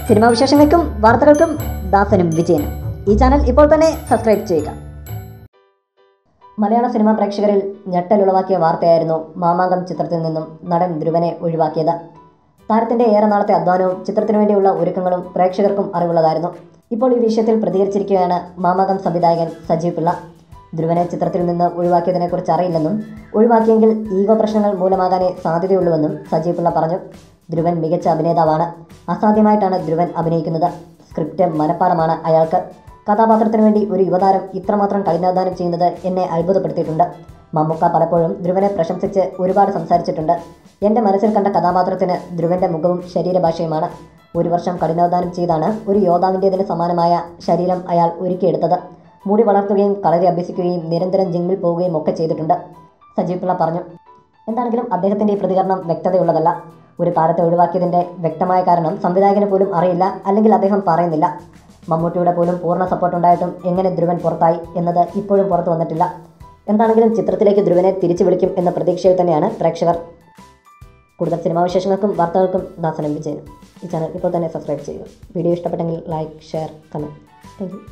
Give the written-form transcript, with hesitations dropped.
Cinema വിശേഷങ്ങൾക്കും വാർത്തകൾക്കും ദാസനും വിജയനും ഈ ചാനൽ ഇപ്പോൾ തന്നെ സബ്സ്ക്രൈബ് ചെയ്യുക. മലയാള സിനിമാ പ്രേക്ഷകരിൽ ഞെട്ടലുളവാക്കിയ വാർത്തയായിരുന്നു മാമാങ്കം ചിത്രത്തിൽ നിന്നും നടൻ ധ്രുവനെ ഒഴിവാക്കിയത്. താരത്തിൻ്റെ ഏറെ നാളത്തെ അധ്വാനവും ചിത്രത്തിനു വേണ്ടിയുള്ള ഒരുക്കങ്ങളും പ്രേക്ഷകർക്കും അറിവുള്ളതായിരുന്നു. ഇപ്പോൾ ഈ വിഷയത്തിൽ പ്രതികരിച്ചിരിക്കുകയാണ് മാമാങ്കം സംവിധായകൻ സജീവ് പിള്ള. ധ്രുവനെ ചിത്രത്തിൽ നിന്ന് ഒഴിവാക്കിയതിനെക്കുറിച്ച് അറിയില്ലെന്നും ഒഴിവാക്കിയെങ്കിൽ ഈഗോ പ്രശ്നങ്ങൾ മൂലമാകാനേ സാധ്യതയുള്ളൂവെന്നും സജീവ് പിള്ള പറഞ്ഞു. ധ്രുവൻ മികച്ച അഭിനേതാവാണ്. അസാധ്യമായിട്ടാണ് ധ്രുവൻ അഭിനയിക്കുന്നത്. സ്ക്രിപ്റ്റ് മനഃപ്പാടമാണ് അയാൾക്ക്. കഥാപാത്രത്തിന് വേണ്ടി ഒരു യുവതാരം ഇത്രമാത്രം കഠിനാധ്വാനം ചെയ്യുന്നത് എന്നെ അത്ഭുതപ്പെടുത്തിയിട്ടുണ്ട്. മമ്മൂക്ക പലപ്പോഴും ധ്രുവനെ പ്രശംസിച്ച് ഒരുപാട് സംസാരിച്ചിട്ടുണ്ട്. എൻ്റെ മനസ്സിൽ കണ്ട കഥാപാത്രത്തിന് ധ്രുവൻ്റെ മുഖവും ശരീരഭാഷയുമാണ്. 1 വർഷം കഠിനാധ്വാനം ചെയ്താണ് ഒരു യോദ്ധാവിൻ്റേതിന് സമാനമായ ശരീരം അയാൾ ഒരുക്കിയെടുത്തത്. മുടി വളർത്തുകയും കളരി അഭ്യസിക്കുകയും നിരന്തരം ജിമ്മിൽ പോവുകയും ഒക്കെ ചെയ്തിട്ടുണ്ട്, സജീവ് പിള്ള പറഞ്ഞു. എന്താണെങ്കിലും അദ്ദേഹത്തിൻ്റെ ഈ പ്രതികരണം വ്യക്തതയുള്ളതല്ല. ഒരു താരത്തെ ഒഴിവാക്കിയതിൻ്റെ വ്യക്തമായ കാരണം സംവിധായകന് പോലും അറിയില്ല, അല്ലെങ്കിൽ അദ്ദേഹം പറയുന്നില്ല. മമ്മൂട്ടിയുടെ പോലും പൂർണ്ണ സപ്പോർട്ട് ഉണ്ടായിട്ടും എങ്ങനെ ധ്രുവൻ പുറത്തായി എന്നത് ഇപ്പോഴും പുറത്തു വന്നിട്ടില്ല. എന്താണെങ്കിലും ചിത്രത്തിലേക്ക് ധ്രുവനെ തിരിച്ചു വിളിക്കും എന്ന പ്രതീക്ഷയിൽ തന്നെയാണ് പ്രേക്ഷകർ. കൂടുതൽ സിനിമാ വിശേഷങ്ങൾക്കും വാർത്തകൾക്കും ദാസനും വിജയനും ഈ ചാനൽ ഇപ്പോൾ തന്നെ സബ്സ്ക്രൈബ് ചെയ്യുക. വീഡിയോ ഇഷ്ടപ്പെട്ടെങ്കിൽ like, share, comment. Thank you.